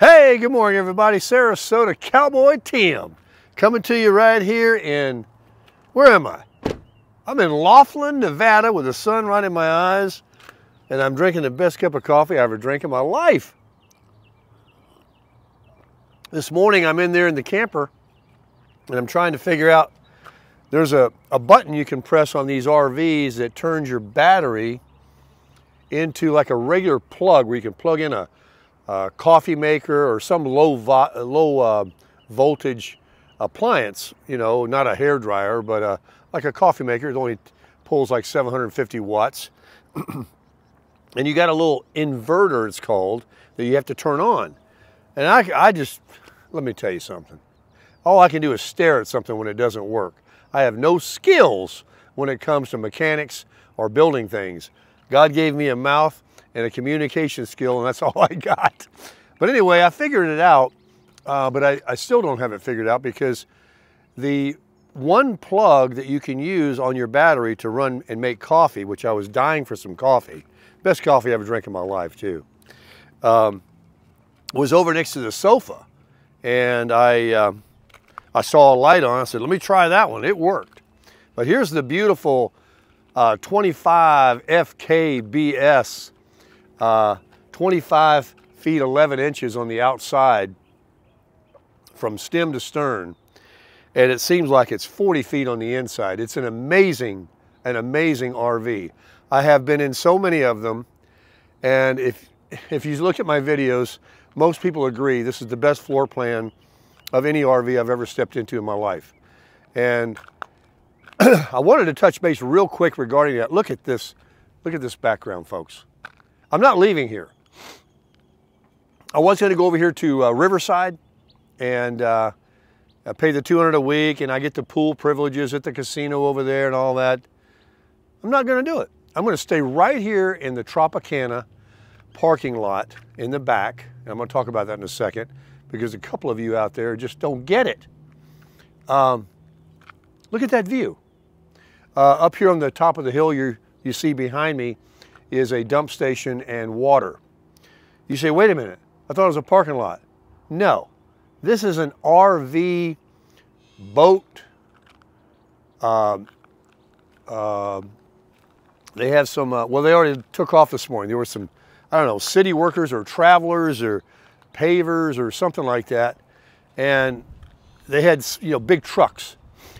Hey, good morning everybody. Sarasota Cowboy Tim coming to you right here in, where am I? I'm in Laughlin, Nevada with the sun right in my eyes, and I'm drinking the best cup of coffee I ever drank in my life. This morning I'm in there in the camper and I'm trying to figure out, there's a button you can press on these RVs that turns your battery into like a regular plug where you can plug in a coffee maker or some low voltage appliance, you know, not a hair dryer, but like a coffee maker. It only pulls like 750 watts. And you got a little inverter, it's called, that you have to turn on. And I just, let me tell you something. All I can do is stare at something when it doesn't work. I have no skills when it comes to mechanics or building things. God gave me a mouth and a communication skill, and that's all I got. But anyway, I figured it out, but I still don't have it figured out because the one plug that you can use on your battery to run and make coffee, which I was dying for some coffee, best coffee I ever drank in my life too, was over next to the sofa. And I saw a light on, I said, let me try that one, it worked. But here's the beautiful 25 FKBS, 25 feet 11 inches on the outside from stem to stern, and it seems like it's 40 feet on the inside. It's an amazing RV. I have been in so many of them, and if you look at my videos, most people agree this is the best floor plan of any RV I've ever stepped into in my life. And I wanted to touch base real quick regarding that. Look at this background, folks. I'm not leaving here. I was going to go over here to Riverside and I pay the $200 a week and I get the pool privileges at the casino over there and all that. I'm not going to do it. I'm going to stay right here in the Tropicana parking lot in the back. And I'm going to talk about that in a second because a couple of you out there just don't get it. Look at that view. Up here on the top of the hill you see behind me is a dump station and water. You say, wait a minute, I thought it was a parking lot. No, this is an RV boat. They have some, well, they already took off this morning. There were some, I don't know, city workers or travelers or pavers or something like that. And they had, you know, big trucks.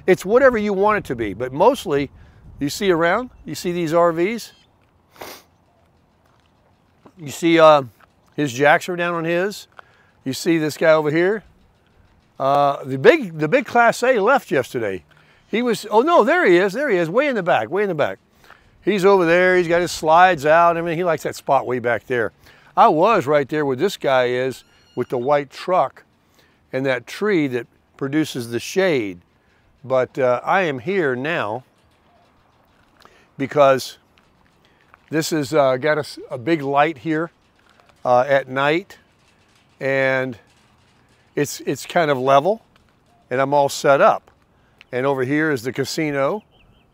It's whatever you want it to be, but mostly, you see around, you see these RVs? You see his jacks are down on his. You see this guy over here. The big Class A left yesterday. He was, oh no, there he is, way in the back, way in the back. He's over there, he's got his slides out. I mean, he likes that spot way back there. I was right there where this guy is with the white truck and that tree that produces the shade. But I am here now because this has got a big light here at night, and it's kind of level, and I'm all set up. And over here is the casino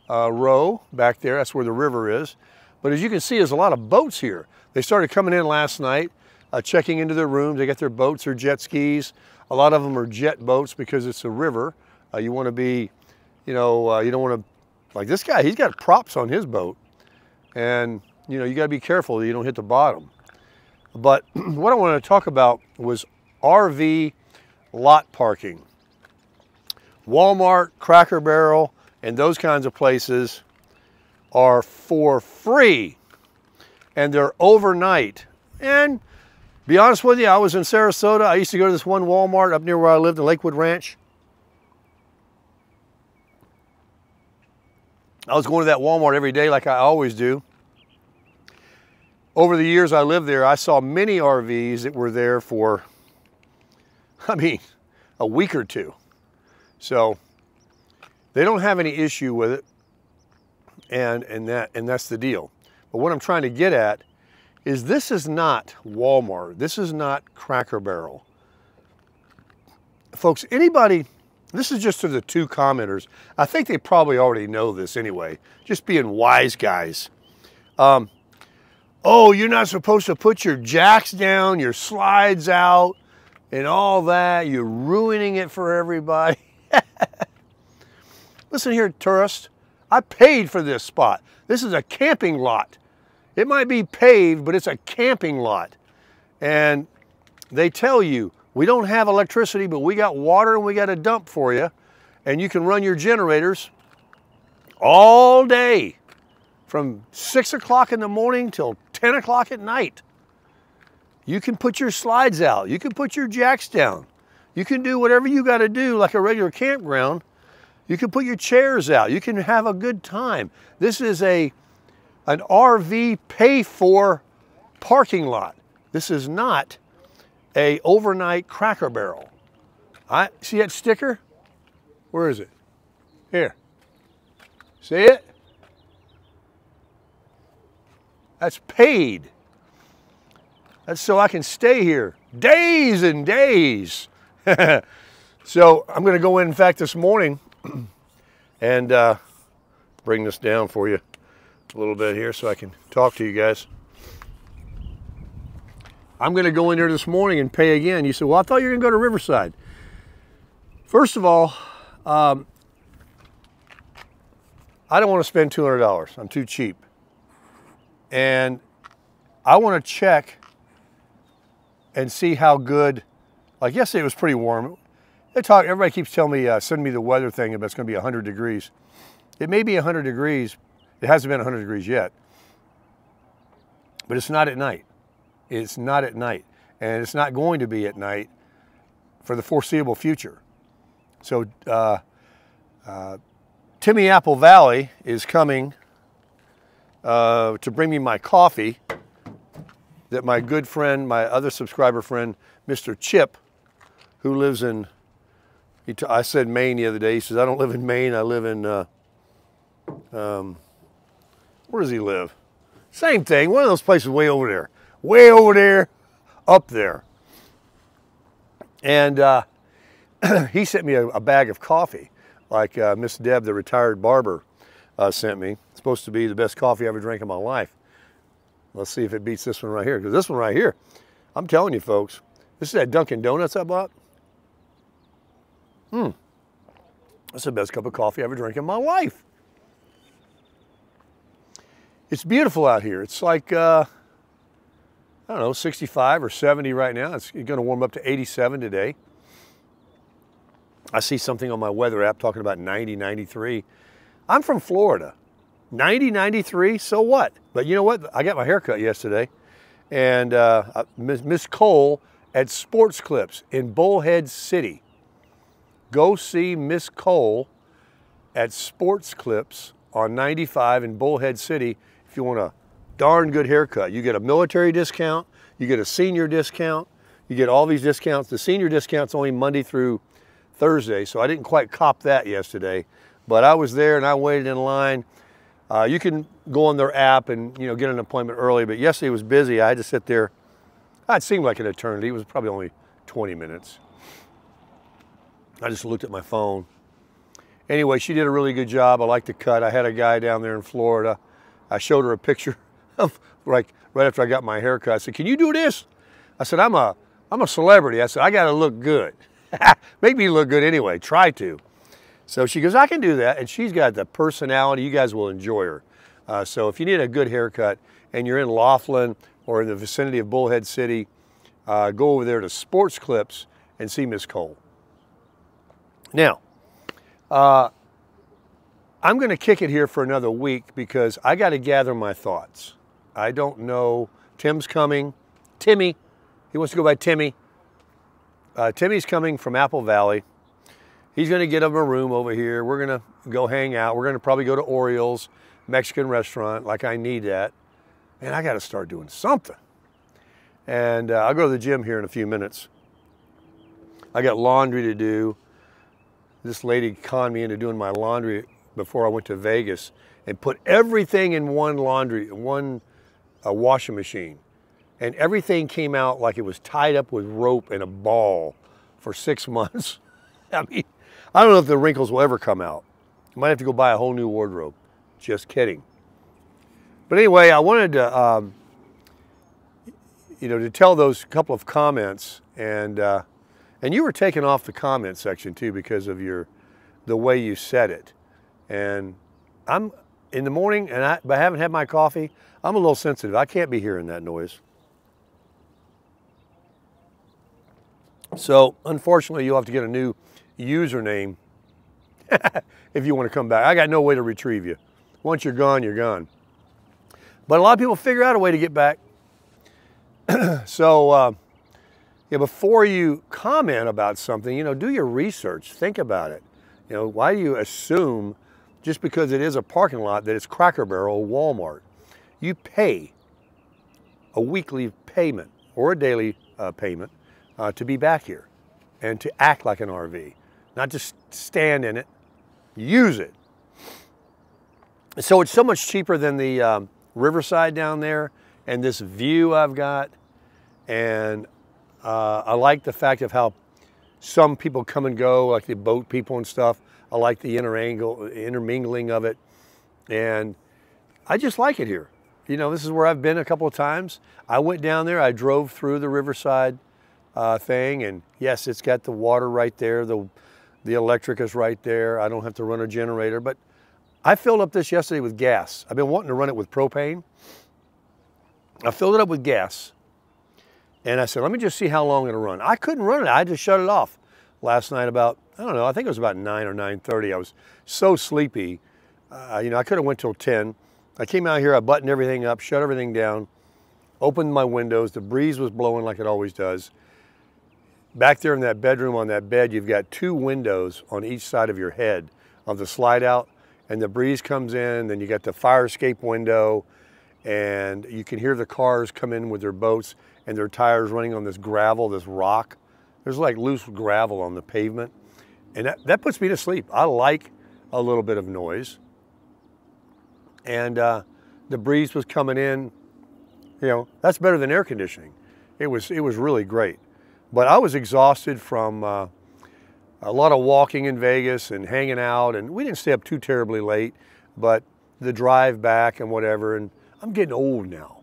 row back there. That's where the river is. But as you can see, there's a lot of boats here. They started coming in last night, checking into their rooms. They got their boats or jet skis. A lot of them are jet boats because it's a river. You want to be, you know, you don't want to, like this guy, he's got props on his boat. And, you know, you got to be careful that you don't hit the bottom. But what I wanted to talk about was RV lot parking. Walmart, Cracker Barrel, and those kinds of places are for free. And they're overnight. And be honest with you, I was in Sarasota. I used to go to this one Walmart up near where I lived in Lakewood Ranch. I was going to that Walmart every day like I always do. Over the years I lived there, I saw many RVs that were there for, I mean, a week or two. So they don't have any issue with it, and that's the deal. But what I'm trying to get at is this is not Walmart. This is not Cracker Barrel. Folks, anybody, this is just to the two commenters. I think they probably already know this anyway, just being wise guys. Oh, you're not supposed to put your jacks down, your slides out. and all that. You're ruining it for everybody. Listen here, tourist. I paid for this spot. This is a camping lot. It might be paved, but it's a camping lot. And they tell you, we don't have electricity, but we got water and we got a dump for you. And you can run your generators all day from 6 o'clock in the morning till 10 o'clock at night. You can put your slides out. You can put your jacks down. You can do whatever you got to do like a regular campground. You can put your chairs out. You can have a good time. This is an RV pay-for parking lot. This is not a overnight Cracker Barrel. See that sticker? Where is it? Here. See it? That's paid. That's so I can stay here days and days. So I'm going to go in fact, this morning and bring this down for you a little bit here so I can talk to you guys. I'm going to go in there this morning and pay again. You said, well, I thought you were going to go to Riverside. First of all, I don't want to spend $200. I'm too cheap. And I want to check and see how good, like yesterday it was pretty warm. Everybody keeps telling me, send me the weather thing, but it's going to be 100 degrees. It may be 100 degrees. It hasn't been 100 degrees yet. But it's not at night. It's not at night. And it's not going to be at night for the foreseeable future. So Timmy Apple Valley is coming to bring me my coffee that my good friend, my other subscriber friend, Mr. Chip, who lives in, I said Maine the other day. He says, I don't live in Maine. I live in, where does he live? Same thing. One of those places way over there. Way over there, up there. And he sent me a bag of coffee, like Miss Deb, the retired barber, sent me. It's supposed to be the best coffee I ever drank in my life. Let's see if it beats this one right here, because this one right here, I'm telling you folks, this is that Dunkin' Donuts I bought. That's the best cup of coffee I ever drank in my life. It's beautiful out here. It's like, I don't know, 65 or 70 right now. It's going to warm up to 87 today. I see something on my weather app talking about 90, 93. I'm from Florida. 90, 93, so what? But you know what? I got my hair cut yesterday. And Miss Cole at Sports Clips in Bullhead City. Go see Miss Cole at Sports Clips on 95 in Bullhead City if you want a darn good haircut. You get a military discount, you get a senior discount, you get all these discounts. The senior discount's only Monday through Thursday, so I didn't quite cop that yesterday. But I was there and I waited in line. You can go on their app and get an appointment early, but yesterday was busy. I had to sit there. It seemed like an eternity. It was probably only 20 minutes. I just looked at my phone. Anyway, she did a really good job. I like the cut. I had a guy down there in Florida. I showed her a picture of like right after I got my haircut. I said, "Can you do this?" I said, I'm a celebrity. I said, I got to look good. Make me look good anyway. Try to. So she goes, I can do that. And she's got the personality. You guys will enjoy her. So if you need a good haircut and you're in Laughlin or in the vicinity of Bullhead City, go over there to Sports Clips and see Miss Cole. Now, I'm going to kick it here for another week because I got to gather my thoughts. I don't know. Tim's coming. Timmy. He wants to go by Timmy. Timmy's coming from Apple Valley. He's going to get him a room over here. We're going to go hang out. We're going to probably go to Orioles Mexican restaurant like I need that. And I got to start doing something. And I'll go to the gym here in a few minutes. I got laundry to do. This lady conned me into doing my laundry before I went to Vegas and put everything in one washing machine. And everything came out like it was tied up with rope and a ball for 6 months. I mean, I don't know if the wrinkles will ever come out. I might have to go buy a whole new wardrobe. Just kidding. But anyway, I wanted to, to tell those couple of comments and And you were taken off the comment section too because of the way you said it. And I'm in the morning, and I haven't had my coffee. I'm a little sensitive. I can't be hearing that noise. So unfortunately, you'll have to get a new username if you want to come back. I got no way to retrieve you. Once you're gone, you're gone. But a lot of people figure out a way to get back. So yeah, before you comment about something, you know, do your research. Think about it. You know, why do you assume just because it is a parking lot that it's Cracker Barrel or Walmart? You pay a weekly payment or a daily payment to be back here and to act like an RV, not just stand in it, use it. So it's so much cheaper than the Riverside down there, and this view I've got. And I like the fact of how some people come and go, like the boat people and stuff. I like the intermingling of it. And I just like it here. You know, this is where I've been a couple of times. I went down there, I drove through the Riverside thing, and yes, it's got the water right there. The electric is right there. I don't have to run a generator, but I filled up this yesterday with gas. I've been wanting to run it with propane. I filled it up with gas, and I said, let me just see how long it'll run. I couldn't run it. I just shut it off last night about, I don't know, I think it was about 9 or 9:30. I was so sleepy. You know, I could have went till 10. I came out here, I buttoned everything up, shut everything down, opened my windows. The breeze was blowing like it always does. Back there in that bedroom on that bed, you've got 2 windows on each side of your head of the slide out, and the breeze comes in. Then you got the fire escape window, and you can hear the cars come in with their boats and their tires running on this gravel, this rock. There's like loose gravel on the pavement, and that puts me to sleep. I like a little bit of noise. And the breeze was coming in. You know, that's better than air conditioning. It was really great. But I was exhausted from a lot of walking in Vegas and hanging out, and we didn't stay up too terribly late, but the drive back and whatever, and I'm getting old now.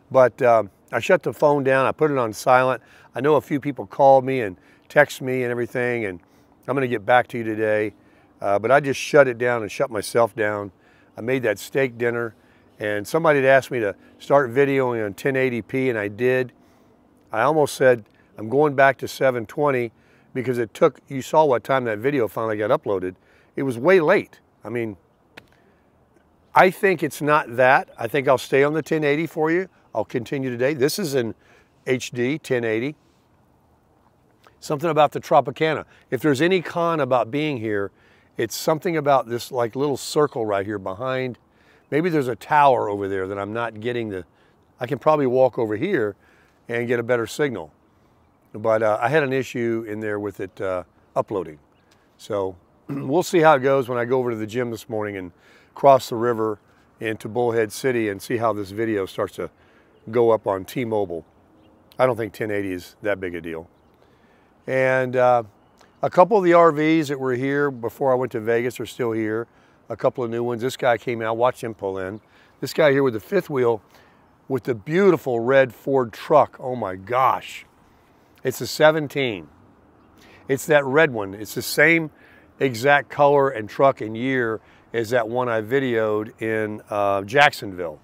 But I shut the phone down, I put it on silent. I know a few people called me and texted me and everything, and I'm gonna get back to you today. But I just shut it down and shut myself down. I made that steak dinner, and somebody had asked me to start videoing on 1080p, and I did. I almost said, I'm going back to 720 because it took, you saw what time that video finally got uploaded. It was way late. I mean, I think it's not that. I think I'll stay on the 1080 for you. I'll continue today. This is in HD 1080. Something about the Tropicana. If there's any con about being here, it's something about this like little circle right here behind. Maybe there's a tower over there that I'm not getting I can probably walk over here and get a better signal. But I had an issue in there with it uploading. So we'll see how it goes when I go over to the gym this morning and cross the river into Bullhead City and see how this video starts to go up on T-Mobile. I don't think 1080 is that big a deal. And a couple of the RVs that were here before I went to Vegas are still here. A couple of new ones. This guy came out, watched him pull in. This guy here with the 5th wheel with the beautiful red Ford truck. Oh my gosh. It's a 17. It's that red one. It's the same exact color and truck and year as that one I videoed in Jacksonville.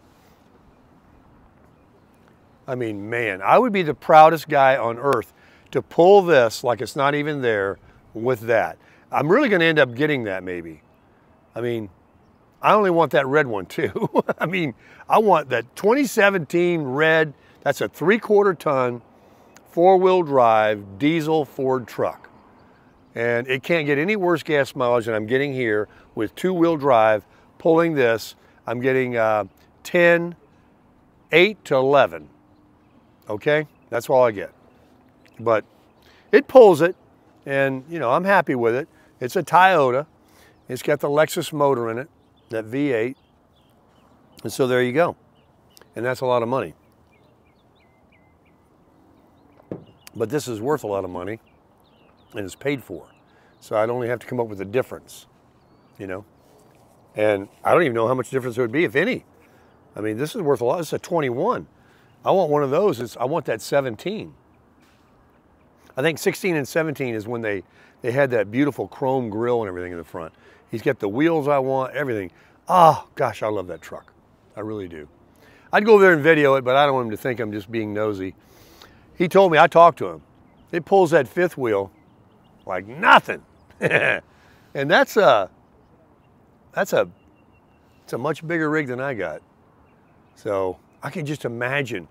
I mean, man, I would be the proudest guy on earth to pull this like it's not even there with that. I'm really going to end up getting that maybe. I mean, I only want that red one too. I mean, I want that 2017 red, that's a 3/4 ton, 4-wheel drive, diesel Ford truck. And it can't get any worse gas mileage than I'm getting here with 2-wheel drive, pulling this. I'm getting 10, 8 to 11. Okay, that's all I get. But it pulls it, and you know, I'm happy with it. It's a Toyota. It's got the Lexus motor in it, that V8. And so there you go. And that's a lot of money. But this is worth a lot of money, and it's paid for. So I'd only have to come up with a difference, you know. And I don't even know how much difference there would be, if any. I mean, this is worth a lot. This is a 21. I want one of those. I want that 17. I think 16 and 17 is when they had that beautiful chrome grille and everything in the front. He's got the wheels I want, everything. Oh, gosh, I love that truck. I really do. I'd go over there and video it, but I don't want him to think I'm just being nosy. He told me, I talked to him, it pulls that fifth wheel like nothing. And it's a much bigger rig than I got. So I can just imagine.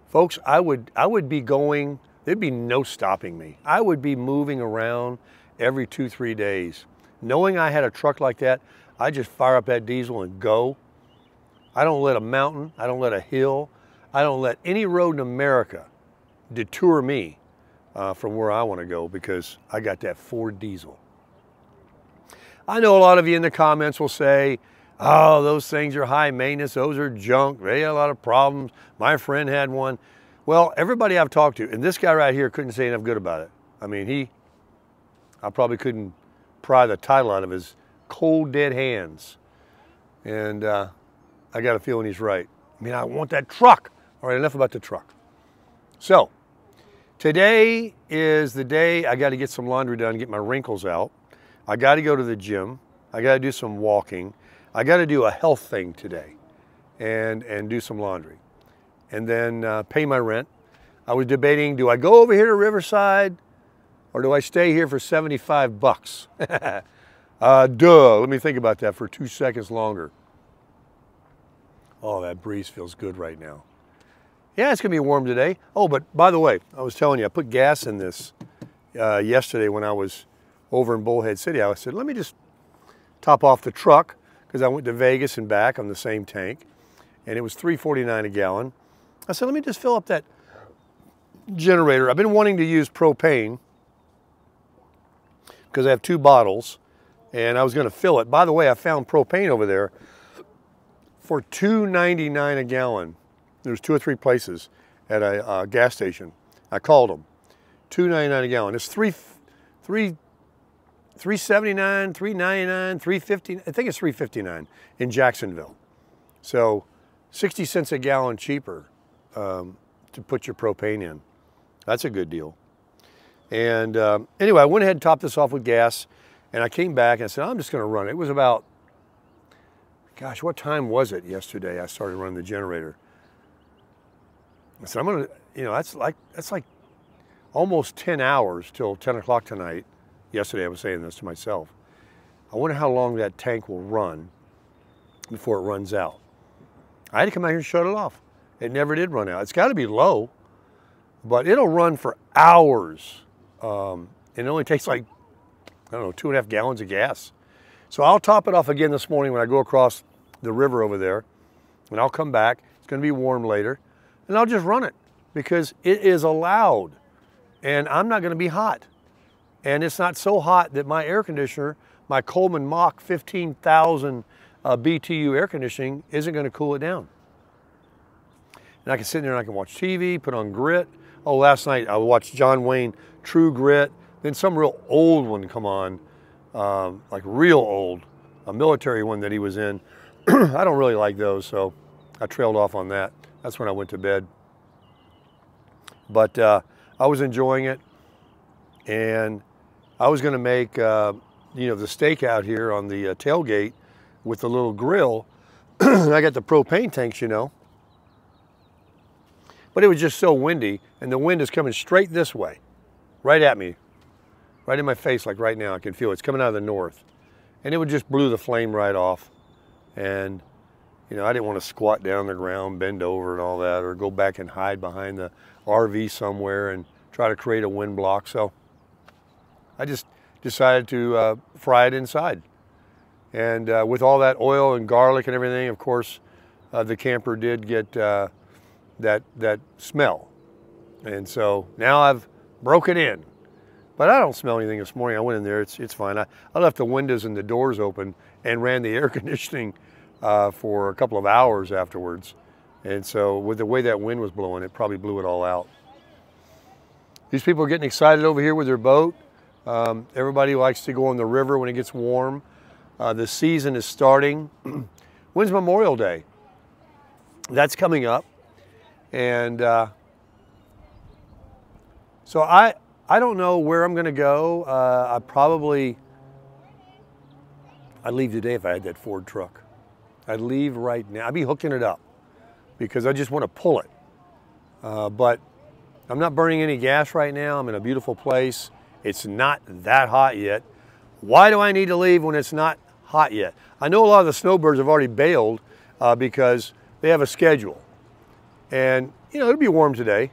Folks, I would be going, there'd be no stopping me. I would be moving around every 2-3 days. Knowing I had a truck like that, I just fire up that diesel and go. I don't let a mountain, I don't let a hill, I don't let any road in America detour me from where I want to go, because I got that Ford diesel. I know a lot of you in the comments will say, oh, those things are high maintenance, those are junk, they had a lot of problems, my friend had one. Well, everybody I've talked to, and this guy right here couldn't say enough good about it. I mean, I probably couldn't pry the title out of his cold, dead hands. And I got a feeling he's right. I mean, I want that truck. All right, enough about the truck. So, today is the day I got to get some laundry done, get my wrinkles out. I got to go to the gym. I got to do some walking. I got to do a health thing today and do some laundry. And then pay my rent. I was debating, do I go over here to Riverside or do I stay here for 75 bucks? Let me think about that for 2 seconds longer. Oh, that breeze feels good right now. Yeah, it's gonna be warm today. Oh, but by the way, I was telling you, I put gas in this yesterday when I was over in Bullhead City. I said, let me just top off the truck, because I went to Vegas and back on the same tank, and it was $3.49 a gallon. I said, let me just fill up that generator. I've been wanting to use propane because I have 2 bottles, and I was gonna fill it. By the way, I found propane over there for $2.99 a gallon. There's 2 or 3 places at a gas station. I called them. $2.99 a gallon. It's $3.79, $3.99, $3.50. I think it's $3.59 in Jacksonville. So 60 cents a gallon cheaper to put your propane in. That's a good deal. And anyway, I went ahead and topped this off with gas, and I came back and I said, I'm just gonna run it. It was about, gosh, what time was it yesterday I started running the generator? I said, I'm gonna, you know, that's like almost 10 hours till 10 o'clock tonight. Yesterday I was saying this to myself. I wonder how long that tank will run before it runs out. I had to come out here and shut it off. It never did run out. It's gotta be low, but it'll run for hours. And it only takes like, I don't know, 2.5 gallons of gas. So I'll top it off again this morning when I go across the river over there, and I'll come back. It's gonna be warm later, and I'll just run it because it is allowed, and I'm not gonna be hot. And it's not so hot that my air conditioner, my Coleman Mach 15,000 BTU air conditioning, isn't gonna cool it down. And I can sit there and I can watch TV, put on Grit. Oh, last night I watched John Wayne, True Grit, then some real old one come on, like real old, a military one that he was in. I don't really like those, so I trailed off on that. That's when I went to bed. But I was enjoying it, and I was gonna make, you know, the steak out here on the tailgate with the little grill. I got the propane tanks, you know. But it was just so windy, and the wind is coming straight this way, right at me, right in my face, like right now. I can feel it. It's coming out of the north. And it would just blew the flame right off. And, you know, I didn't want to squat down the ground, bend over and all that, or go back and hide behind the RV somewhere and try to create a wind block. So I just decided to fry it inside. And with all that oil and garlic and everything, of course, the camper did get that smell. And so now I've broke it in. But I don't smell anything this morning. I went in there, it's fine. I left the windows and the doors open and ran the air conditioning for a couple of hours afterwards. And so with the way that wind was blowing, it probably blew it all out. These people are getting excited over here with their boat. Everybody likes to go on the river when it gets warm. The season is starting. When's Memorial Day? That's coming up. And so I I don't know where I'm going to go. I'd leave today if I had that Ford truck. I'd leave right now. I'd be hooking it up because I just want to pull it. But I'm not burning any gas right now. I'm in a beautiful place. It's not that hot yet. Why do I need to leave when it's not hot yet? I know a lot of the snowbirds have already bailed because they have a schedule. And, you know, it'll be warm today.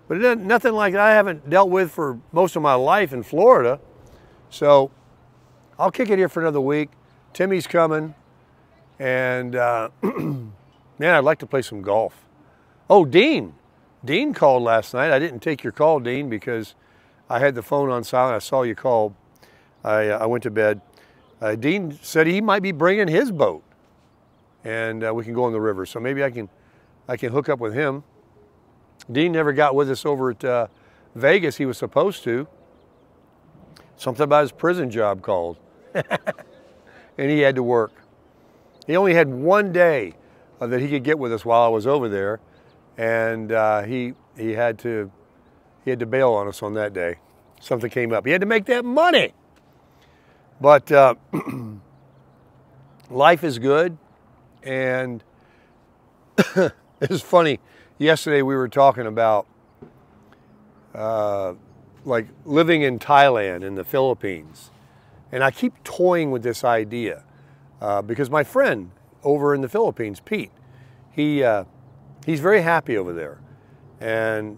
But nothing like that I haven't dealt with for most of my life in Florida. So I'll kick it here for another week. Timmy's coming. And, man, I'd like to play some golf. Oh, Dean. Dean called last night. I didn't take your call, Dean, because I had the phone on silent. I saw you call. I went to bed. Dean said he might be bringing his boat. And we can go on the river. So maybe I can hook up with him. Dean never got with us over at Vegas. He was supposed to. Something about his prison job called. And he had to work. He only had one day that he could get with us while I was over there. And he had to bail on us on that day. Something came up. He had to make that money. But life is good. And it's funny. Yesterday we were talking about like living in Thailand in the Philippines. And I keep toying with this idea because my friend over in the Philippines, Pete, he's very happy over there. And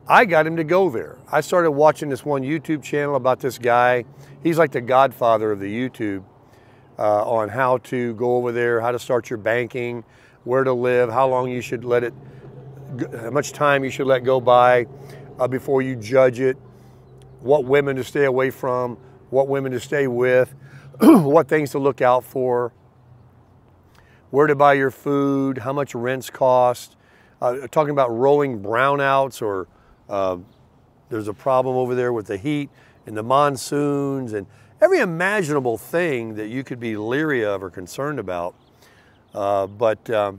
I got him to go there. I started watching this one YouTube channel about this guy. He's like the godfather of the YouTube on how to go over there, how to start your banking, where to live, how long you should let it, how much time you should let go by before you judge it, what women to stay away from, what women to stay with, what things to look out for, where to buy your food, how much rents cost, talking about rolling brownouts or there's a problem over there with the heat and the monsoons and every imaginable thing that you could be leery of or concerned about. But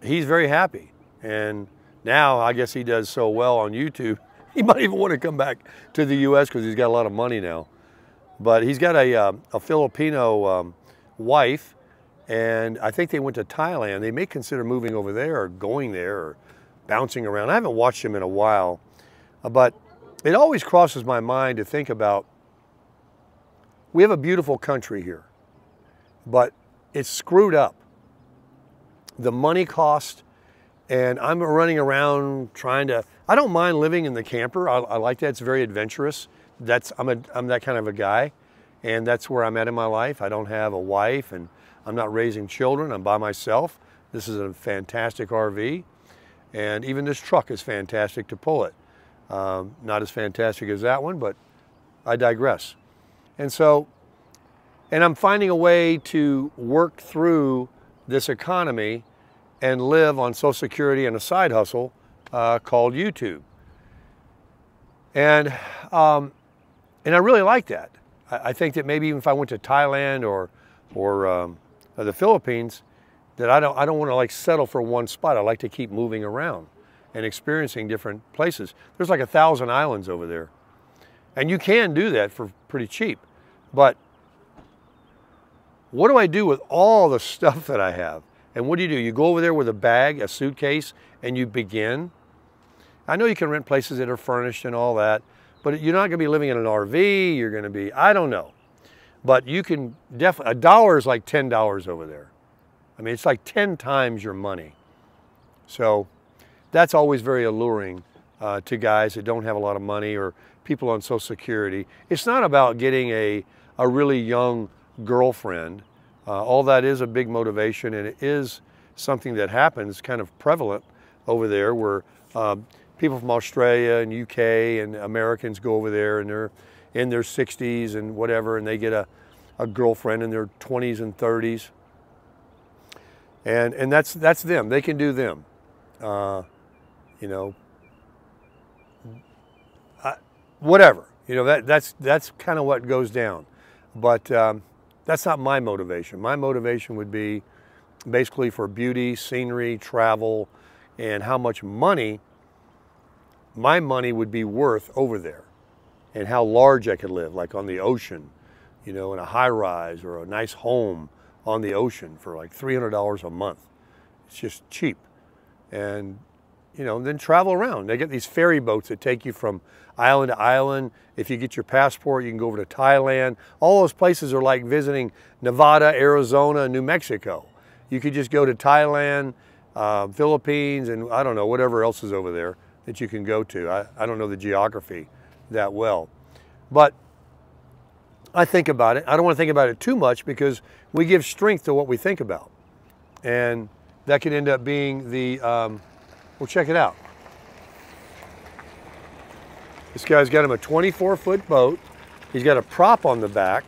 he's very happy. And now I guess he does so well on YouTube, he might even want to come back to the U.S. because he's got a lot of money now. But he's got a Filipino wife, and I think they went to Thailand. They may consider moving over there or going there or bouncing around. I haven't watched him in a while, but it always crosses my mind to think about, we have a beautiful country here, but it's screwed up. The money cost, and I'm running around trying to, I don't mind living in the camper. I like that, it's very adventurous. I'm that kind of a guy, and that's where I'm at in my life. I don't have a wife, and I'm not raising children. I'm by myself. This is a fantastic RV, and even this truck is fantastic to pull it. Not as fantastic as that one, but I digress. And so, and I'm finding a way to work through this economy and live on Social Security and a side hustle called YouTube. And I really like that. I think that maybe even if I went to Thailand or the Philippines, that I don't want to like settle for one spot. I like to keep moving around and experiencing different places. There's like 1,000 islands over there. And you can do that for pretty cheap. But what do I do with all the stuff that I have? And what do? You go over there with a bag, a suitcase, and you begin. I know you can rent places that are furnished and all that, but you're not going to be living in an RV. You're going to be, I don't know. But you can definitely, $1 is like $10 over there. I mean, it's like 10 times your money. So that's always very alluring to guys that don't have a lot of money or people on Social Security. It's not about getting a really young girlfriend. All that is a big motivation, and it is something that happens kind of prevalent over there where people from Australia and UK and Americans go over there and they're in their 60s and whatever, and they get a girlfriend in their 20s and 30s. And that's them. They can do them. You know, whatever. You know, that's kind of what goes down. But that's not my motivation. My motivation would be basically for beauty, scenery, travel, and how much money my money would be worth over there, and how large I could live, like on the ocean, you know, in a high rise or a nice home on the ocean for like $300 a month. It's just cheap. And, you know, then travel around. They get these ferry boats that take you from island to island. If you get your passport, you can go over to Thailand. All those places are like visiting Nevada, Arizona, New Mexico. You could just go to Thailand, Philippines, and I don't know, whatever else is over there that you can go to. I don't know the geography that well. But I think about it. I don't want to think about it too much because we give strength to what we think about. And that could end up being the, well, check it out. This guy's got him a 24-foot boat. He's got a prop on the back.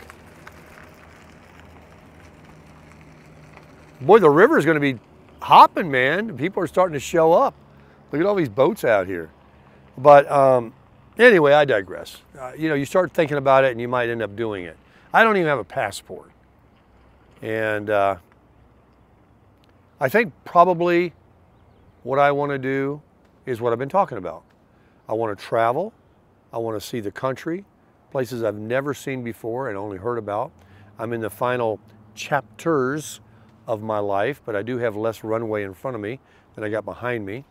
Boy, the river is going to be hopping, man. People are starting to show up. Look at all these boats out here. But anyway, I digress. You know, you start thinking about it and you might end up doing it. I don't even have a passport. And I think probably what I want to do is what I've been talking about. I want to travel. I want to see the country, places I've never seen before and only heard about. I'm in the final chapters of my life, but I do have less runway in front of me than I got behind me.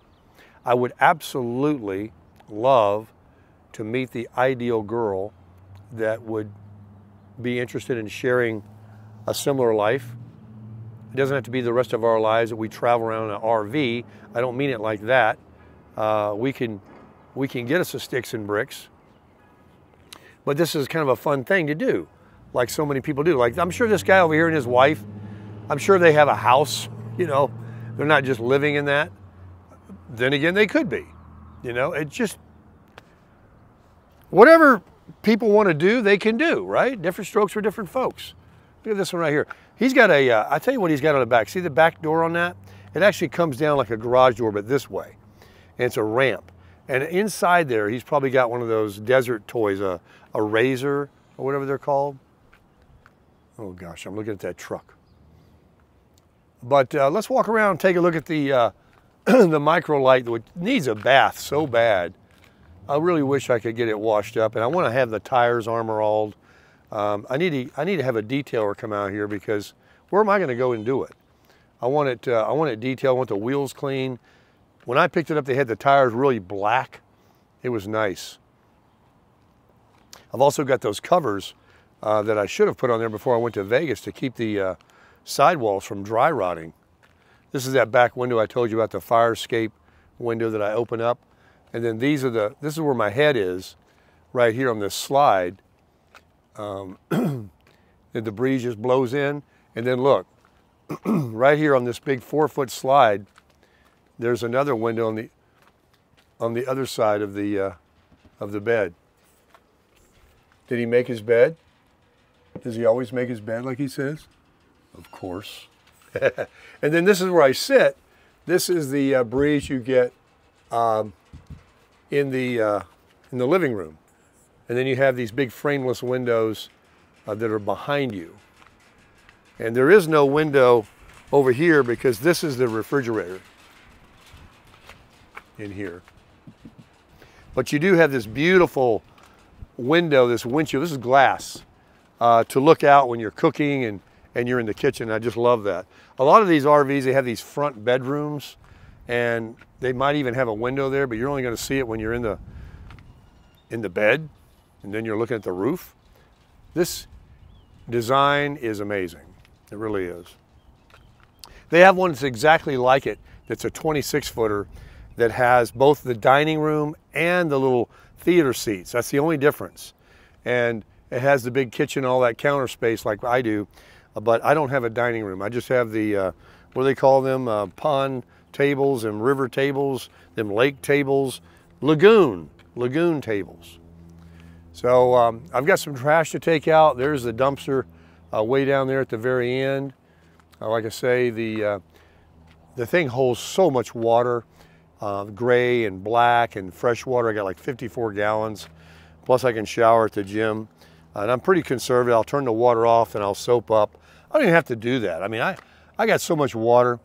I would absolutely love to meet the ideal girl that would be interested in sharing a similar life. It doesn't have to be the rest of our lives that we travel around in an RV. I don't mean it like that. We can get us a sticks and bricks, but this is kind of a fun thing to do, like so many people do. Like I'm sure this guy over here and his wife, I'm sure they have a house, you know, they're not just living in that. Then again, they could be, you know, it just, whatever people want to do, they can do, right? Different strokes for different folks. Look at this one right here. He's got a, I tell you what he's got on the back. See the back door on that? It actually comes down like a garage door, but this way. And it's a ramp. And inside there, he's probably got one of those desert toys, a razor or whatever they're called. Oh gosh, I'm looking at that truck. But let's walk around and take a look at the the Microlite, which needs a bath so bad. I really wish I could get it washed up, and I want to have the tires armor-alled. I need to have a detailer come out here because where am I going to go and do it? I want it detailed. I want the wheels clean. When I picked it up, they had the tires really black. It was nice. I've also got those covers that I should have put on there before I went to Vegas to keep the sidewalls from dry rotting. This is that back window I told you about, the fire escape window that I open up. And then this is where my head is, right here on this slide. The breeze just blows in. And then look, right here on this big 4-foot slide, there's another window on the other side of the bed. Did he make his bed? Does he always make his bed like he says? Of course. And then this is where I sit. This is the breeze you get in the living room. And then you have these big frameless windows that are behind you. And there is no window over here because this is the refrigerator in here. But you do have this beautiful window, this windshield. This is glass to look out when you're cooking and you're in the kitchen. I just love that. A lot of these RVs, they have these front bedrooms, and they might even have a window there, but you're only going to see it when you're in the bed, and then you're looking at the roof. This design is amazing. It really is. They have one that's exactly like it. That's a 26-footer that has both the dining room and the little theater seats. That's the only difference. And it has the big kitchen, all that counter space like I do. But I don't have a dining room. I just have the, what do they call them? Pond tables and river tables, them lake tables, lagoon tables. So I've got some trash to take out. There's the dumpster way down there at the very end. Like I say, the thing holds so much water, gray and black and fresh water. I got like 54 gallons. Plus I can shower at the gym. And I'm pretty conservative. I'll turn the water off and I'll soap up. I don't even have to do that. I mean, I got so much water,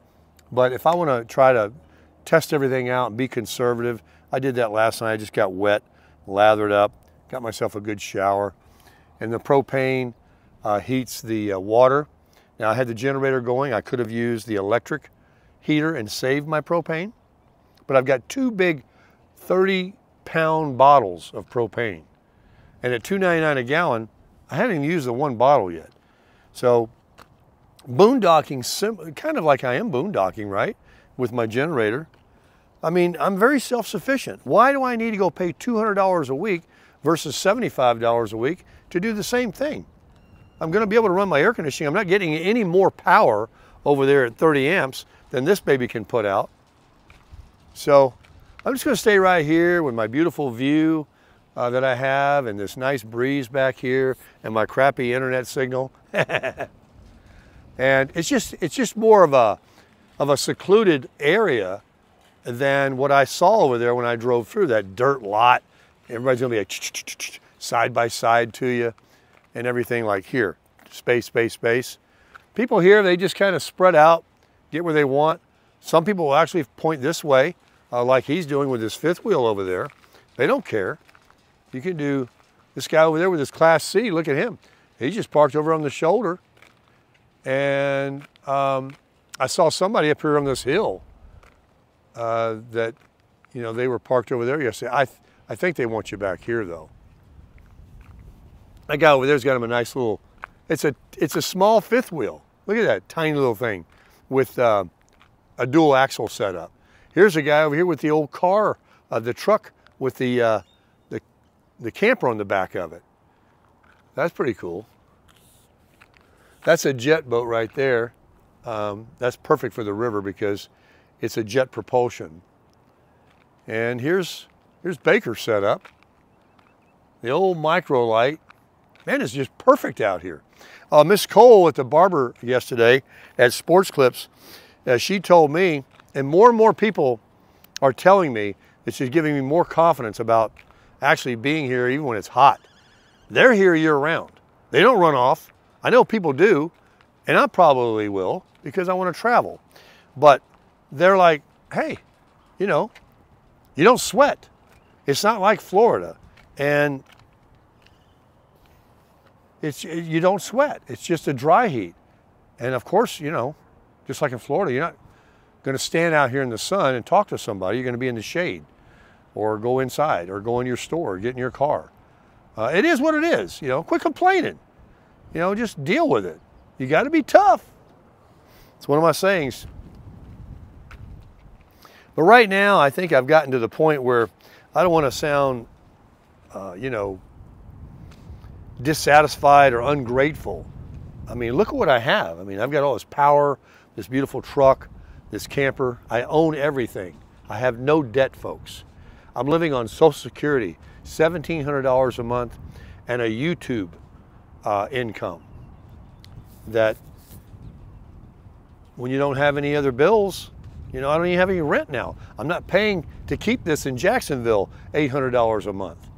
but if I want to try to test everything out and be conservative, I did that last night. I just got wet, lathered up, got myself a good shower. And the propane heats the water. Now I had the generator going. I could have used the electric heater and saved my propane, but I've got 2 big 30-pound bottles of propane. And at $2.99 a gallon, I haven't even used the 1 bottle yet. So boondocking, kind of like I am boondocking, right? With my generator. I mean, I'm very self-sufficient. Why do I need to go pay $200 a week versus $75 a week to do the same thing? I'm going to be able to run my air conditioning. I'm not getting any more power over there at 30 amps than this baby can put out. So I'm just going to stay right here with my beautiful view that I have and this nice breeze back here and my crappy internet signal. And it's just more of a secluded area than what I saw over there when I drove through that dirt lot. Everybody's going to be side by side to you and everything. Like here, space, space, space. People here, they just kind of spread out, get where they want. Some people will actually point this way, like he's doing with his 5th wheel over there. They don't care. You can do this guy over there with his Class C. Look at him. He just parked over on the shoulder. And I saw somebody up here on this hill that, you know, they were parked over there yesterday. I think they want you back here though. That guy over there's got him a nice little, it's a small 5th wheel. Look at that tiny little thing with a dual axle setup. Here's a guy over here with the old car, the truck with the camper on the back of it. That's pretty cool. That's a jet boat right there. That's perfect for the river because it's a jet propulsion. And here's Baker's setup. The old micro light. Man, it's just perfect out here. Miss Cole at the barber yesterday at Sports Clips, she told me, and more people are telling me that she's giving me more confidence about actually being here even when it's hot. They're here year round. They don't run off. I know people do, and I probably will because I want to travel. But they're like, hey, you know, you don't sweat. It's not like Florida. And you don't sweat. It's just a dry heat. And of course, you know, just like in Florida, you're not going to stand out here in the sun and talk to somebody. You're going to be in the shade or go inside or go in your store or get in your car. It is what it is. You know, quit complaining. You know, just deal with it. You got to be tough. It's one of my sayings. But right now, I think I've gotten to the point where I don't want to sound, you know, dissatisfied or ungrateful. I mean, look at what I have. I mean, I've got all this power, this beautiful truck, this camper. I own everything. I have no debt, folks. I'm living on Social Security, $1,700 a month, and a YouTube income. That when you don't have any other bills, you know, I don't even have any rent now. I'm not paying to keep this in Jacksonville $800 a month.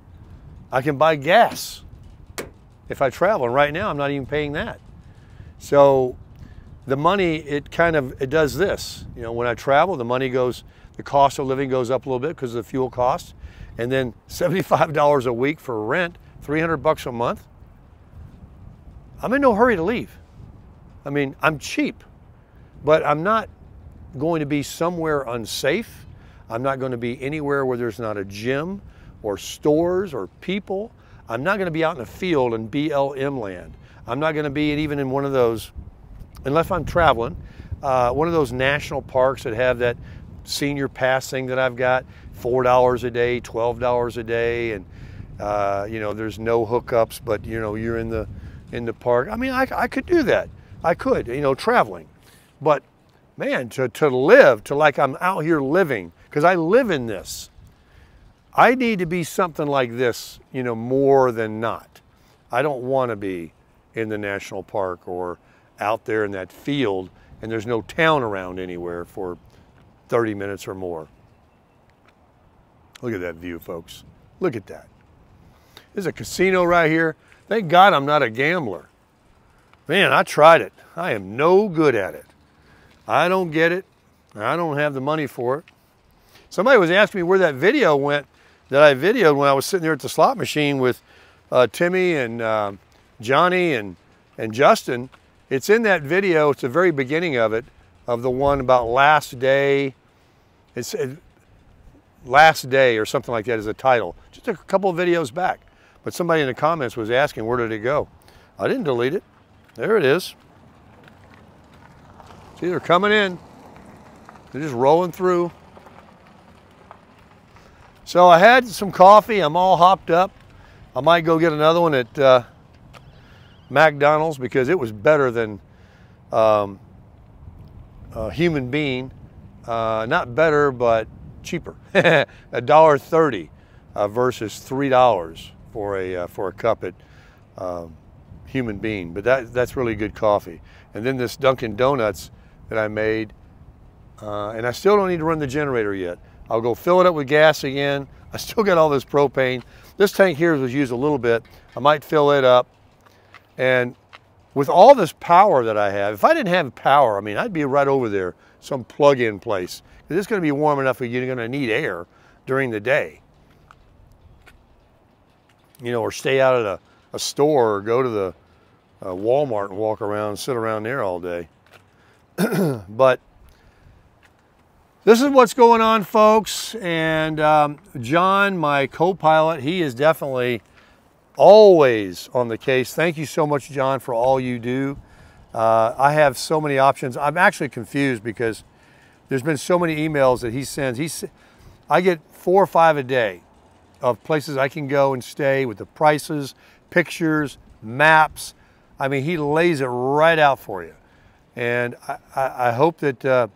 I can buy gas if I travel, and right now I'm not even paying that. So the money, it does this. You know, when I travel, the money goes, the cost of living goes up a little bit because of the fuel cost, and then $75 a week for rent, $300 a month. I'm in no hurry to leave. I mean, I'm cheap, but I'm not going to be somewhere unsafe. I'm not going to be anywhere where there's not a gym or stores or people. I'm not going to be out in the field in BLM land. I'm not going to be even in one of those, unless I'm traveling, one of those national parks that have that senior pass thing that I've got, $4 a day, $12 a day, and you know, there's no hookups, but you know, you're in the park. I mean, I could do that. I could, you know, traveling. But man, to live, to like I'm out here living, because I live in this. I need to be something like this, you know, more than not. I don't want to be in the national park or out there in that field and there's no town around anywhere for 30 minutes or more. Look at that view, folks. Look at that. There's a casino right here. Thank God I'm not a gambler. Man, I tried it. I am no good at it. I don't get it. I don't have the money for it. Somebody was asking me where that video went that I videoed when I was sitting there at the slot machine with Timmy and Johnny and Justin. It's in that video. It's the very beginning of it, of the one about last day. It's last day or something like that is the title. Just a couple of videos back. But somebody in the comments was asking, where did it go? I didn't delete it. There it is. See, they're coming in. They're just rolling through. So I had some coffee. I'm all hopped up. I might go get another one at McDonald's because it was better than Human Bean. Not better, but cheaper. $1.30 versus $3 for a cup at Human Bean. But that's really good coffee. And then this Dunkin' Donuts that I made, and I still don't need to run the generator yet. I'll go fill it up with gas again. I still got all this propane. This tank here was used a little bit. I might fill it up. And with all this power that I have, if I didn't have power, I mean, I'd be right over there, some plug-in place. It's going to be warm enough that you're going to need air during the day. You know, or stay out at a store or go to the Walmart and walk around and sit around there all day. But this is what's going on, folks. And John, my co-pilot, he is definitely always on the case. Thank you so much, John, for all you do. I have so many options. I'm actually confused because there's been so many emails that he sends. I get 4 or 5 a day of places I can go and stay with the prices, pictures, maps. I mean, he lays it right out for you. And I hope that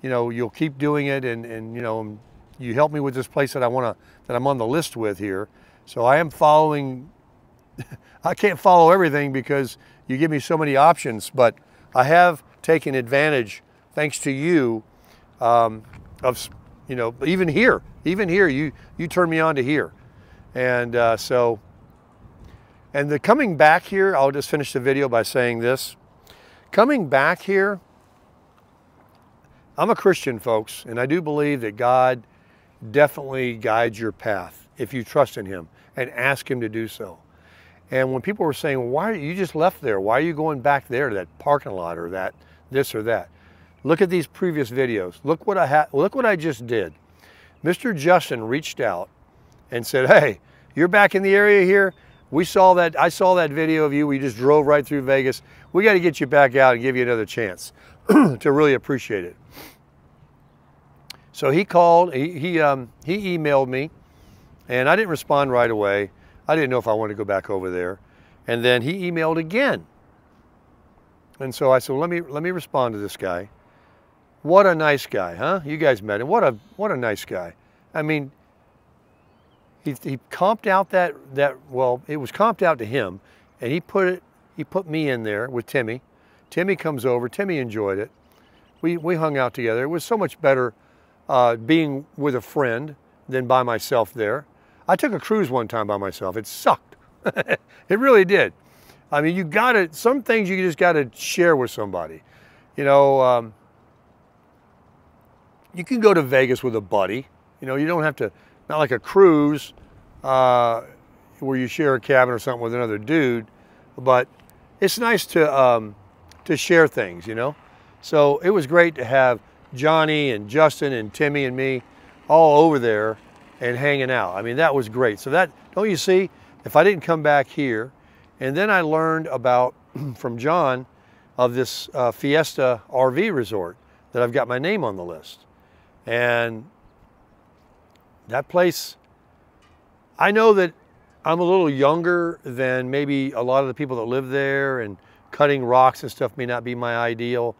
you know, you'll keep doing it, and you know, you help me with this place that I'm on the list with here. So I am following. I can't follow everything because you give me so many options, but I have taken advantage, thanks to you, of, you know, even here, you turned me on to here. And so, and the coming back here, I'll just finish the video by saying this. Coming back here, I'm a Christian, folks, and I do believe that God definitely guides your path if you trust in Him and ask Him to do so. And when people were saying, why you just left there? Why are you going back there to that parking lot or that, this or that? Look at these previous videos. Look what I just did. Mr. Justin reached out and said, hey, you're back in the area here. I saw that video of you. We just drove right through Vegas. We got to get you back out and give you another chance to really appreciate it. So he called, he emailed me, and I didn't respond right away. I didn't know if I wanted to go back over there. And then he emailed again. And so I said, let me respond to this guy. What a nice guy, huh? You guys met him. What a nice guy. I mean, he comped out that well, it was comped out to him, and he put me in there with Timmy. Timmy comes over. Timmy enjoyed it. We hung out together. It was so much better being with a friend than by myself there. I took a cruise one time by myself. It sucked. It really did. I mean, some things you just gotta share with somebody. You know, you can go to Vegas with a buddy. You know, you don't have to, not like a cruise where you share a cabin or something with another dude, but it's nice to share things, you know? So it was great to have Johnny and Justin and Timmy and me all over there and hanging out. I mean, that was great. So that, don't you see, if I didn't come back here, and then I learned about, from John, of this Fiesta RV resort that I've got my name on the list. And that place, I know that I'm a little younger than maybe a lot of the people that live there, and cutting rocks and stuff may not be my ideal.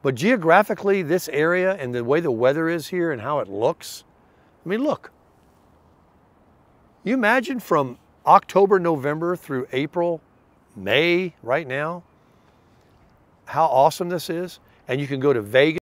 But geographically, this area and the way the weather is here and how it looks, I mean, look. You imagine from October, November through April, May, right now, how awesome this is? And you can go to Vegas.